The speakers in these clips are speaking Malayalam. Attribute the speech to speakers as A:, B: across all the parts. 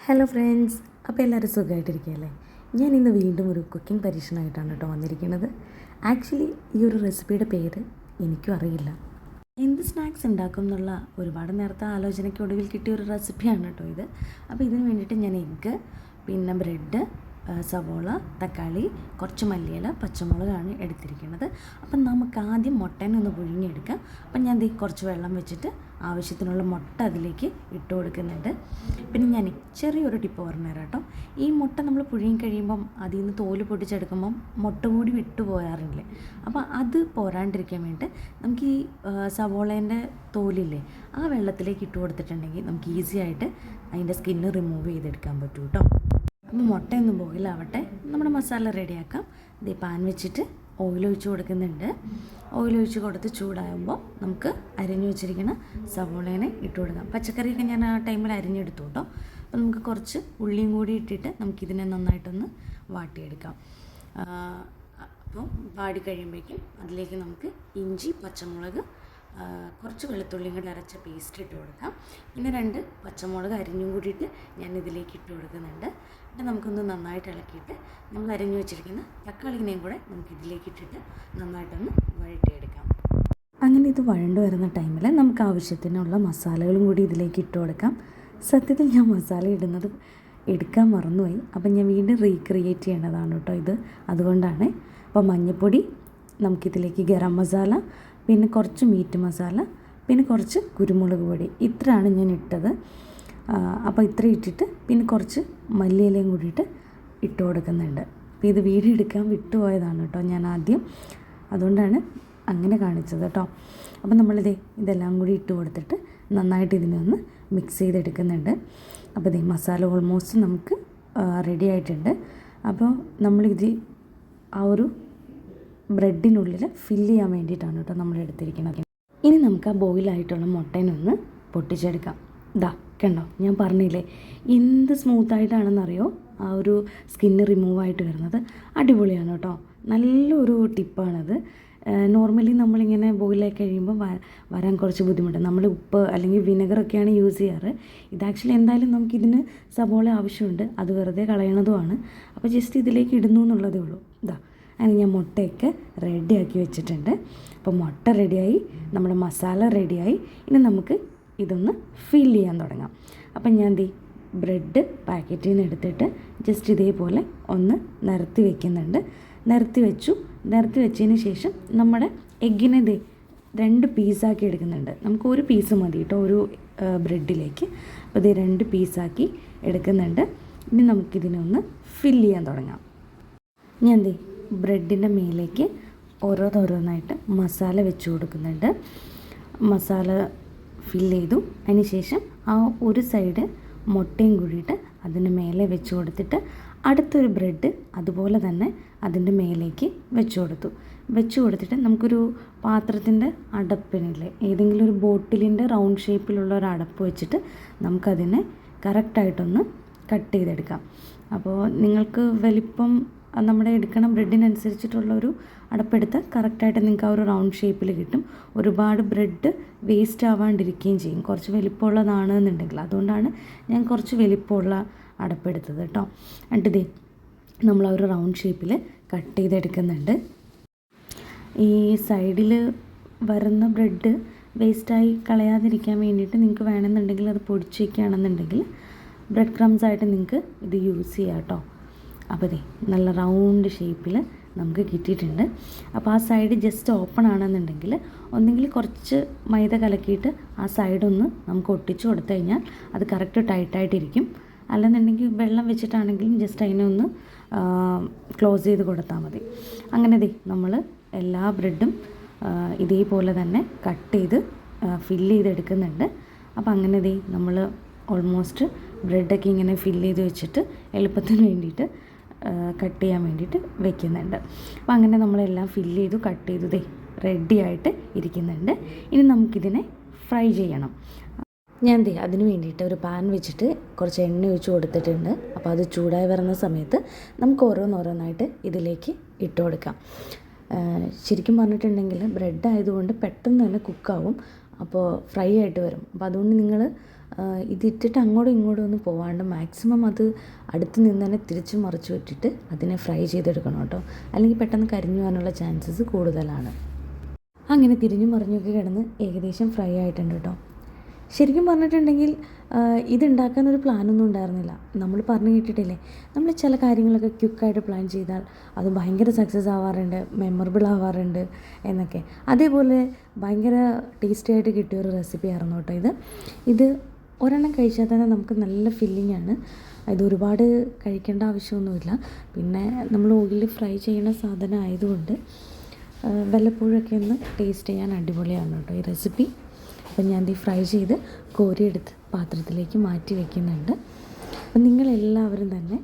A: ഹലോ ഫ്രണ്ട്സ്, അപ്പോൾ എല്ലാവരും സുഖമായിട്ടിരിക്കുകയല്ലേ? ഞാൻ ഇന്ന് വീണ്ടും ഒരു കുക്കിംഗ് പരീക്ഷണമായിട്ടാണ് കേട്ടോ വന്നിരിക്കുന്നത്. ആക്ച്വലി ഈ ഒരു റെസിപ്പിയുടെ പേര് എനിക്കും അറിയില്ല. എന്ത് സ്നാക്സ് ഉണ്ടാക്കും എന്നുള്ള ഒരുപാട് നേരത്തെ ആലോചനയ്ക്കൊടുവിൽ കിട്ടിയ ഒരു റെസിപ്പിയാണ് കേട്ടോ ഇത്. അപ്പോൾ ഇതിന് വേണ്ടിയിട്ട് ഞാൻ എഗ്ഗ്, പിന്നെ ബ്രെഡ്, സവോള, തക്കാളി, കുറച്ച് മല്ലിയില, പച്ചമുളകാണ് എടുത്തിരിക്കുന്നത്. അപ്പം നമുക്ക് ആദ്യം മുട്ടേനെ ഒന്ന് പുഴുങ്ങിയെടുക്കാം. അപ്പം ഞാൻ കുറച്ച് വെള്ളം വെച്ചിട്ട് ആവശ്യത്തിനുള്ള മുട്ട അതിലേക്ക് ഇട്ട് കൊടുക്കുന്നുണ്ട്. പിന്നെ ഞാൻ ചെറിയൊരു ടിപ്പ് പറഞ്ഞുതരാം കേട്ടോ. ഈ മുട്ട നമ്മൾ പുഴുങ്ങി കഴിയുമ്പം അതിൽ നിന്ന് തോല് പൊട്ടിച്ചെടുക്കുമ്പം മുട്ട കൂടി വിട്ടു പോകാറില്ലേ? അപ്പോൾ അത് പോരാണ്ടിരിക്കാൻ വേണ്ടിയിട്ട് നമുക്ക് ഈ സവോളേൻ്റെ തോലില്ലേ, ആ വെള്ളത്തിലേക്ക് ഇട്ട് കൊടുത്തിട്ടുണ്ടെങ്കിൽ നമുക്ക് ഈസി ആയിട്ട് അതിൻ്റെ സ്കിന്ന് റിമൂവ് ചെയ്തെടുക്കാൻ പറ്റും കേട്ടോ. അപ്പോൾ മുട്ടയൊന്നും ബോയിലാവട്ടെ, നമ്മുടെ മസാല റെഡിയാക്കാം. ഇത് പാൻ വെച്ചിട്ട് ഓയിൽ ഒഴിച്ച് കൊടുക്കുന്നുണ്ട്. ഓയിൽ ഒഴിച്ച് കൊടുത്ത് ചൂടാകുമ്പോൾ നമുക്ക് അരിഞ്ഞു വെച്ചിരിക്കുന്ന സവോളേനെ ഇട്ട് കൊടുക്കാം. പച്ചക്കറിയൊക്കെ ഞാൻ ആ ടൈമിൽ അരിഞ്ഞെടുത്തു കേട്ടോ. അപ്പോൾ നമുക്ക് കുറച്ച് ഉള്ളിയും കൂടി ഇട്ടിട്ട് നമുക്കിതിനെ നന്നായിട്ടൊന്ന് വാട്ടിയെടുക്കാം. അപ്പോൾ വാടി കഴിയുമ്പോഴേക്കും അതിലേക്ക് നമുക്ക് ഇഞ്ചി, പച്ചമുളക്, കുറച്ച് വെളുത്തുള്ളിയും കൂടി അരച്ച പേസ്റ്റ് ഇട്ട് കൊടുക്കാം. പിന്നെ 2 പച്ചമുളക് അരിഞ്ഞും കൂടിയിട്ട് ഞാൻ ഇതിലേക്ക് ഇട്ട് കൊടുക്കുന്നുണ്ട്. പിന്നെ നമുക്കൊന്ന് നന്നായിട്ട് ഇളക്കിയിട്ട് നമ്മൾ അരിഞ്ഞു വെച്ചിരിക്കുന്ന തക്കാളിനെയും കൂടെ നമുക്ക് ഇതിലേക്ക് ഇട്ടിട്ട് നന്നായിട്ടൊന്ന് വഴറ്റിയെടുക്കാം. അങ്ങനെ ഇത് വഴണ്ടു വരുന്ന ടൈമിൽ നമുക്ക് ആവശ്യത്തിനുള്ള മസാലകളും കൂടി ഇതിലേക്ക് ഇട്ട് കൊടുക്കാം. സത്യത്തിൽ ഞാൻ മസാല എടുക്കാൻ മറന്നുപോയി. അപ്പം ഞാൻ വീണ്ടും റീക്രിയേറ്റ് ചെയ്യേണ്ടതാണ് കേട്ടോ ഇത്, അതുകൊണ്ടാണ്. അപ്പോൾ മഞ്ഞൾപ്പൊടി, നമുക്കിതിലേക്ക് ഗരം മസാല, പിന്നെ കുറച്ച് മീറ്റ് മസാല, പിന്നെ കുറച്ച് കുരുമുളക് പൊടി, ഇത്രയാണ് ഞാൻ ഇട്ടത്. അപ്പോൾ ഇത്ര ഇട്ടിട്ട് പിന്നെ കുറച്ച് മല്ലിയിലയും കൂടിയിട്ട് ഇട്ട് കൊടുക്കുന്നുണ്ട്. അപ്പോൾ ഇത് വീഡിയോ എടുക്കാൻ വിട്ടുപോയതാണ് കേട്ടോ ഞാൻ ആദ്യം, അതുകൊണ്ടാണ് അങ്ങനെ കാണിച്ചത് കേട്ടോ. അപ്പോൾ ഇതെല്ലാം കൂടി ഇട്ട് കൊടുത്തിട്ട് നന്നായിട്ട് ഇതിനെ ഒന്ന് മിക്സ് ചെയ്തെടുക്കുന്നുണ്ട്. അപ്പോൾ മസാല ഓൾമോസ്റ്റ് നമുക്ക് റെഡി ആയിട്ടുണ്ട്. അപ്പോൾ നമ്മളിത് ആ ഒരു ബ്രെഡിനുള്ളിൽ ഫില്ല് ചെയ്യാൻ വേണ്ടിയിട്ടാണ് കേട്ടോ നമ്മൾ എടുത്തിരിക്കുന്നത്. ഇനി നമുക്ക് ആ ബോയിലായിട്ടുള്ള മുട്ടേനൊന്ന് പൊട്ടിച്ചെടുക്കാം. കണ്ടോ, ഞാൻ പറഞ്ഞില്ലേ എന്ത് സ്മൂത്തായിട്ടാണെന്നറിയോ ആ ഒരു സ്കിന്ന് റിമൂവ് ആയിട്ട് വരുന്നത്. അടിപൊളിയാണ് കേട്ടോ, നല്ലൊരു ടിപ്പാണത്. നോർമലി നമ്മളിങ്ങനെ ബോയിലായി കഴിയുമ്പോൾ വരാൻ കുറച്ച് ബുദ്ധിമുട്ടാണ്. നമ്മൾ ഉപ്പ് അല്ലെങ്കിൽ വിനെഗറൊക്കെയാണ് യൂസ് ചെയ്യാറ്. ഇത് ആക്ച്വലി എന്തായാലും നമുക്കിതിന് സവോള ആവശ്യമുണ്ട്, അത് വെറുതെ കളയണതുമാണ്. അപ്പോൾ ജസ്റ്റ് ഇതിലേക്ക് ഇടുന്നു എന്നുള്ളതേ ഉള്ളൂ. അങ്ങനെ ഞാൻ മുട്ടയൊക്കെ റെഡിയാക്കി വെച്ചിട്ടുണ്ട്. അപ്പോൾ മുട്ട റെഡിയായി, നമ്മുടെ മസാല റെഡിയായി. ഇനി നമുക്ക് ഇതൊന്ന് ഫില്ല് ചെയ്യാൻ തുടങ്ങാം. അപ്പം ഞാൻ ബ്രെഡ് പാക്കറ്റിൽ നിന്ന് എടുത്തിട്ട് ജസ്റ്റ് ഇതേപോലെ ഒന്ന് നിരത്തി വെക്കുന്നുണ്ട്. നിരത്തി വെച്ചതിന് ശേഷം നമ്മുടെ എഗ്ഗിനെ 2 പീസാക്കി എടുക്കുന്നുണ്ട്. നമുക്ക് ഒരു പീസ് മതി കേട്ടോ ഒരു ബ്രെഡിലേക്ക്. അപ്പോൾ 2 പീസാക്കി എടുക്കുന്നുണ്ട്. ഇനി നമുക്കിതിനെ ഒന്ന് ഫില്ല് ചെയ്യാൻ തുടങ്ങാം. ഞാൻ ബ്രെഡിൻ്റെ മേലേക്ക് ഓരോന്നായിട്ട് മസാല വെച്ച് കൊടുക്കുന്നുണ്ട്. മസാല ഫില്ല് ചെയ്തു. അതിന് ശേഷം ആ ഒരു സൈഡ് മുട്ടയും കൂടിയിട്ട് അതിന് മേലെ വെച്ച് കൊടുത്തിട്ട് അടുത്തൊരു ബ്രെഡ് അതുപോലെ തന്നെ അതിൻ്റെ മേലേക്ക് വെച്ച് കൊടുത്തിട്ട് നമുക്കൊരു പാത്രത്തിൻ്റെ അടപ്പിനില്ലേ, ഏതെങ്കിലും ഒരു ബോട്ടിലിൻ്റെ റൗണ്ട് ഷേപ്പിലുള്ള ഒരു അടപ്പ് വെച്ചിട്ട് നമുക്കതിനെ കറക്റ്റായിട്ടൊന്ന് കട്ട് ചെയ്തെടുക്കാം. അപ്പോൾ നിങ്ങൾക്ക് വലിപ്പം നമ്മുടെ എടുക്കണം ബ്രെഡിനനുസരിച്ചിട്ടുള്ളൊരു അടപ്പെടുത്ത് കറക്റ്റായിട്ട് നിങ്ങൾക്ക് ആ ഒരു റൗണ്ട് ഷേപ്പിൽ കിട്ടും. ഒരുപാട് ബ്രെഡ് വേസ്റ്റ് ആവാണ്ടിരിക്കുകയും ചെയ്യും, കുറച്ച് വലിപ്പമുള്ളതാണ് എന്നുണ്ടെങ്കിൽ. അതുകൊണ്ടാണ് ഞാൻ കുറച്ച് വലിപ്പമുള്ള അടപ്പെടുത്തത് കേട്ടോ. എന്നിട്ട് നമ്മൾ ആ ഒരു റൗണ്ട് ഷേപ്പിൽ കട്ട് ചെയ്തെടുക്കുന്നുണ്ട്. ഈ സൈഡിൽ വരുന്ന ബ്രെഡ് വേസ്റ്റായി കളയാതിരിക്കാൻ വേണ്ടിയിട്ട് നിങ്ങൾക്ക് വേണമെന്നുണ്ടെങ്കിൽ അത് പൊടിച്ച് വയ്ക്കുകയാണെന്നുണ്ടെങ്കിൽ ബ്രെഡ് ക്രംസ് ആയിട്ട് നിങ്ങൾക്ക് ഇത് യൂസ് ചെയ്യാം കേട്ടോ. അപ്പോൾ നല്ല റൗണ്ട് ഷേപ്പിൽ നമുക്ക് കിട്ടിയിട്ടുണ്ട്. അപ്പോൾ ആ സൈഡ് ജസ്റ്റ് ഓപ്പൺ ആണെന്നുണ്ടെങ്കിൽ ഒന്നെങ്കിൽ കുറച്ച് മൈദ കലക്കിയിട്ട് ആ സൈഡൊന്ന് നമുക്ക് ഒട്ടിച്ച് കൊടുത്തു കഴിഞ്ഞാൽ അത് കറക്റ്റ് ടൈറ്റായിട്ടിരിക്കും. അല്ലെന്നുണ്ടെങ്കിൽ വെള്ളം വെച്ചിട്ടാണെങ്കിലും ജസ്റ്റ് അതിനെ ഒന്ന് ക്ലോസ് ചെയ്ത് കൊടുത്താൽ മതി. അങ്ങനെ നമ്മൾ എല്ലാ ബ്രെഡും ഇതേപോലെ തന്നെ കട്ട് ചെയ്ത് ഫില്ല് ചെയ്തെടുക്കുന്നുണ്ട്. അപ്പോൾ അങ്ങനെ നമ്മൾ ഓൾമോസ്റ്റ് ബ്രെഡൊക്കെ ഇങ്ങനെ ഫില്ല് ചെയ്ത് വെച്ചിട്ട് എളുപ്പത്തിന് വേണ്ടിയിട്ട് കട്ട് ചെയ്യാൻ വേണ്ടിയിട്ട് വെക്കുന്നുണ്ട്. അപ്പോൾ അങ്ങനെ നമ്മളെല്ലാം ഫില്ല് ചെയ്തു കട്ട് ചെയ്തു റെഡി ആയിട്ട് ഇരിക്കുന്നുണ്ട്. ഇനി നമുക്കിതിനെ ഫ്രൈ ചെയ്യണം. ഞാൻ അതിന് വേണ്ടിയിട്ട് ഒരു പാൻ വെച്ചിട്ട് കുറച്ച് എണ്ണ ഒഴിച്ച് കൊടുത്തിട്ടുണ്ട്. അപ്പോൾ അത് ചൂടായി വരുന്ന സമയത്ത് നമുക്ക് ഓരോന്നായിട്ട് ഇതിലേക്ക് ഇട്ട് കൊടുക്കാം. ശരിക്കും പറഞ്ഞിട്ടുണ്ടെങ്കിൽ ബ്രെഡ് ആയതുകൊണ്ട് പെട്ടെന്ന് തന്നെ കുക്കാവും, അപ്പോൾ ഫ്രൈ ആയിട്ട് വരും. അപ്പോൾ അതുകൊണ്ട് നിങ്ങൾ ഇതിട്ടിട്ട് അങ്ങോട്ടും ഇങ്ങോട്ടും ഒന്നും പോവാണ്ട് മാക്സിമം അത് അടുത്ത് നിന്ന് തന്നെ തിരിച്ച് മറിച്ച് വിട്ടിട്ട് അതിനെ ഫ്രൈ ചെയ്തെടുക്കണം കേട്ടോ, അല്ലെങ്കിൽ പെട്ടെന്ന് കരിഞ്ഞു പോകാനുള്ള ചാൻസസ് കൂടുതലാണ്. അങ്ങനെ തിരിഞ്ഞും മറിഞ്ഞൊക്കെ കിടന്ന് ഏകദേശം ഫ്രൈ ആയിട്ടുണ്ട് കേട്ടോ. ശരിക്കും പറഞ്ഞിട്ടുണ്ടെങ്കിൽ ഇതുണ്ടാക്കാനൊരു പ്ലാനൊന്നും ഉണ്ടായിരുന്നില്ല. നമ്മൾ പറഞ്ഞു കേട്ടിട്ടില്ലേ, നമ്മൾ ചില കാര്യങ്ങളൊക്കെ ക്വിക്കായിട്ട് പ്ലാൻ ചെയ്താൽ അത് ഭയങ്കര സക്സസ് ആവാറുണ്ട്, മെമ്മറബിൾ ആവാറുണ്ട് എന്നൊക്കെ. അതേപോലെ ഭയങ്കര ടേസ്റ്റി ആയിട്ട് കിട്ടിയൊരു റെസിപ്പി ആയിരുന്നു കേട്ടോ ഇത് ഒരെണ്ണം കഴിച്ചാൽ തന്നെ നമുക്ക് നല്ല ഫില്ലിംഗ് ആണ്. ഇത് ഒരുപാട് കഴിക്കേണ്ട ആവശ്യമൊന്നുമില്ല. പിന്നെ നമ്മൾ ഓയിലിൽ ഫ്രൈ ചെയ്യുന്ന സാധനം ആയതുകൊണ്ട് വല്ലപ്പോഴൊക്കെ ഒന്ന് ടേസ്റ്റ് ചെയ്യാൻ അടിപൊളിയാണ് കേട്ടോ ഈ റെസിപ്പി. അപ്പം ഞാൻ ഇത് ഫ്രൈ ചെയ്ത് കോരിയെടുത്ത് പാത്രത്തിലേക്ക് മാറ്റി വയ്ക്കുന്നുണ്ട്. അപ്പം നിങ്ങളെല്ലാവരും തന്നെ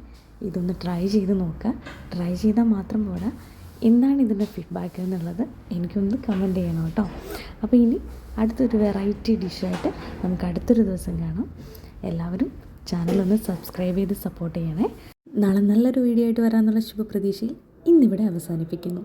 A: ഇതൊന്ന് ട്രൈ ചെയ്ത് നോക്കുക. ട്രൈ ചെയ്താൽ മാത്രം പോരാ, എന്താണ് ഇതിൻ്റെ ഫീഡ്ബാക്ക് എന്നുള്ളത് എനിക്കൊന്ന് കമൻറ്റ് ചെയ്യണം കേട്ടോ. അപ്പോൾ ഇനി അടുത്തൊരു വെറൈറ്റി ഡിഷായിട്ട് നമുക്ക് അടുത്തൊരു ദിവസം കാണാം. എല്ലാവരും ചാനലൊന്ന് സബ്സ്ക്രൈബ് ചെയ്ത് സപ്പോർട്ട് ചെയ്യണേ. നാളെ നല്ലൊരു വീഡിയോ ആയിട്ട് വരാമെന്നുള്ള ശുഭപ്രതീക്ഷയിൽ ഇന്നിവിടെ അവസാനിപ്പിക്കുന്നു.